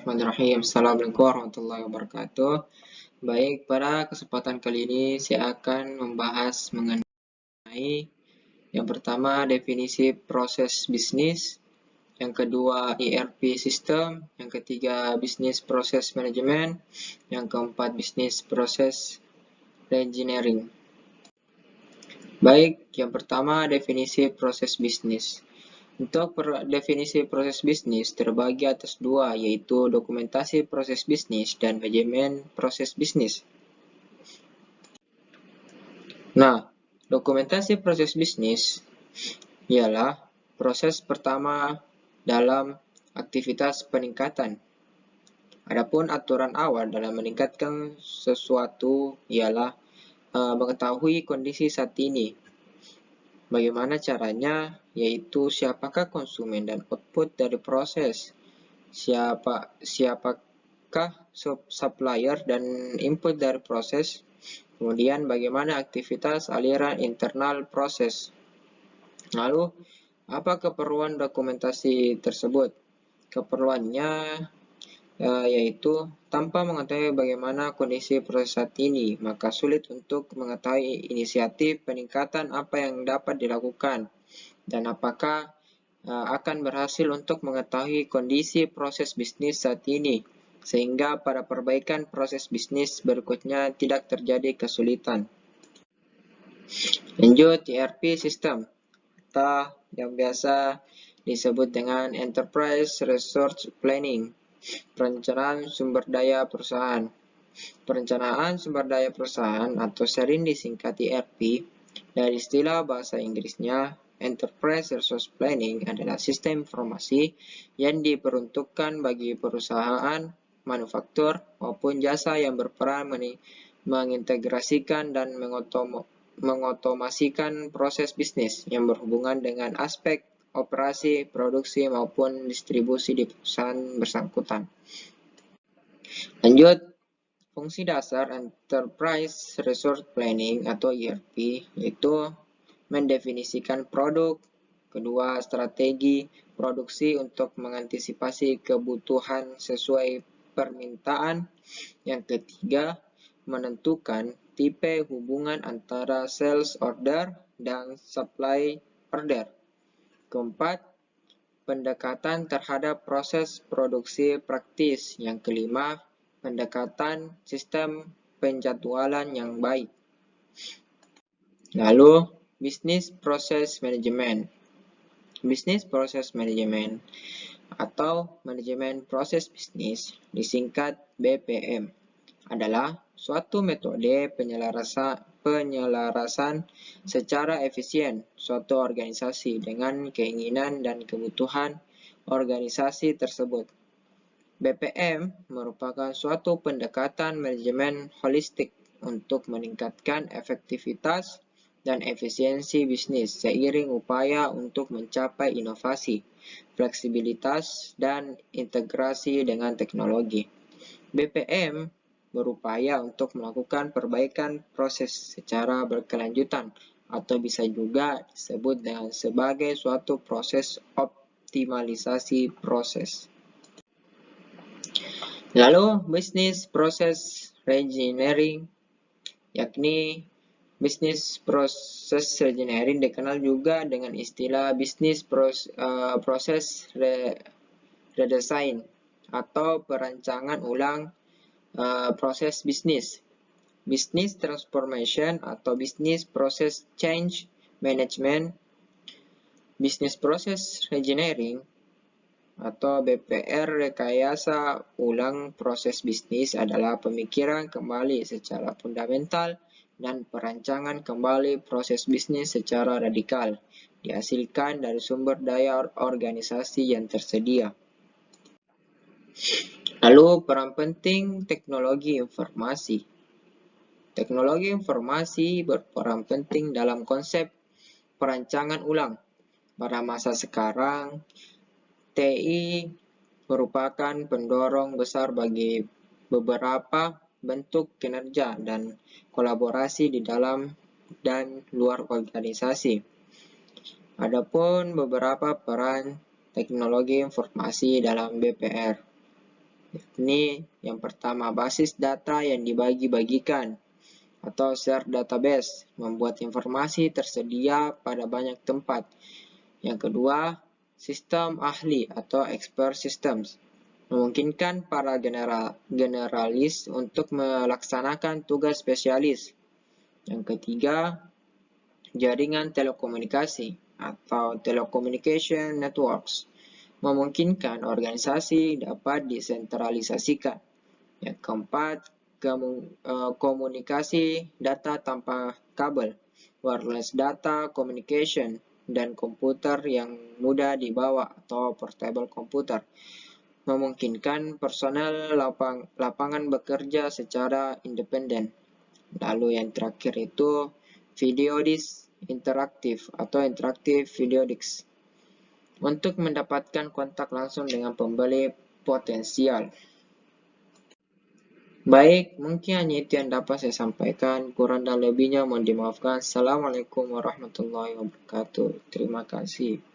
Bismillahirrahmanirrahim. Assalamualaikum warahmatullahi wabarakatuh. Baik, pada kesempatan kali ini saya akan membahas mengenai yang pertama definisi proses bisnis, yang kedua ERP system, yang ketiga bisnis proses manajemen, yang keempat bisnis proses engineering. Baik, yang pertama definisi proses bisnis. Untuk definisi proses bisnis terbagi atas dua, yaitu dokumentasi proses bisnis dan manajemen proses bisnis. Nah, dokumentasi proses bisnis ialah proses pertama dalam aktivitas peningkatan. Adapun aturan awal dalam meningkatkan sesuatu ialah mengetahui kondisi saat ini. Bagaimana caranya? Yaitu siapakah konsumen dan output dari proses, siapakah supplier dan input dari proses, kemudian bagaimana aktivitas aliran internal proses. Lalu, apa keperluan dokumentasi tersebut? Keperluannya yaitu tanpa mengetahui bagaimana kondisi proses saat ini, maka sulit untuk mengetahui inisiatif peningkatan apa yang dapat dilakukan dan apakah akan berhasil untuk mengetahui kondisi proses bisnis saat ini, sehingga pada perbaikan proses bisnis berikutnya tidak terjadi kesulitan. Lanjut, ERP system atau yang biasa disebut dengan Enterprise Resource Planning, perencanaan sumber daya perusahaan. Perencanaan sumber daya perusahaan atau sering disingkat ERP dari istilah bahasa Inggrisnya Enterprise Resource Planning adalah sistem informasi yang diperuntukkan bagi perusahaan, manufaktur, maupun jasa yang berperan mengintegrasikan dan mengotomasikan proses bisnis yang berhubungan dengan aspek operasi, produksi, maupun distribusi di perusahaan bersangkutan. Lanjut, fungsi dasar Enterprise Resource Planning atau ERP yaitu mendefinisikan produk, kedua strategi produksi untuk mengantisipasi kebutuhan sesuai permintaan, yang ketiga menentukan tipe hubungan antara sales order dan supply order, keempat pendekatan terhadap proses produksi praktis, yang kelima pendekatan sistem penjadwalan yang baik. Lalu Business Process Management. Business Process Management atau Manajemen Proses Bisnis, disingkat BPM, adalah suatu metode penyelarasan secara efisien suatu organisasi dengan keinginan dan kebutuhan organisasi tersebut. BPM merupakan suatu pendekatan manajemen holistik untuk meningkatkan efektivitas dan efisiensi bisnis seiring upaya untuk mencapai inovasi, fleksibilitas, dan integrasi dengan teknologi. BPM berupaya untuk melakukan perbaikan proses secara berkelanjutan atau bisa juga disebut dengan sebagai suatu proses optimalisasi proses. Lalu Business Process Engineering, yakni Business Process Engineering dikenal juga dengan istilah Business Process Redesign atau perancangan ulang proses bisnis. Business Transformation atau Business Process Change Management, Business Process Engineering atau BPR rekayasa ulang proses bisnis adalah pemikiran kembali secara fundamental dan perancangan kembali proses bisnis secara radikal, dihasilkan dari sumber daya organisasi yang tersedia. Lalu peran penting teknologi informasi. Teknologi informasi berperan penting dalam konsep perancangan ulang. Pada masa sekarang, TI merupakan pendorong besar bagi beberapa bentuk kinerja dan kolaborasi di dalam dan luar organisasi. Adapun beberapa peran teknologi informasi dalam BPR, Ini yang pertama, basis data yang dibagi-bagikan atau share database, membuat informasi tersedia pada banyak tempat. Yang kedua, sistem ahli atau expert systems, memungkinkan para generalis untuk melaksanakan tugas spesialis. Yang ketiga, jaringan telekomunikasi atau telecommunication networks, memungkinkan organisasi dapat disentralisasikan. Yang keempat, komunikasi data tanpa kabel, wireless data communication, dan komputer yang mudah dibawa atau portable computer, memungkinkan personel lapangan bekerja secara independen. Lalu yang terakhir itu video disc interaktif atau interactive video disc, untuk mendapatkan kontak langsung dengan pembeli potensial. Baik, mungkin hanya itu yang dapat saya sampaikan. Kurang dan lebihnya mohon dimaafkan. Assalamualaikum warahmatullahi wabarakatuh. Terima kasih.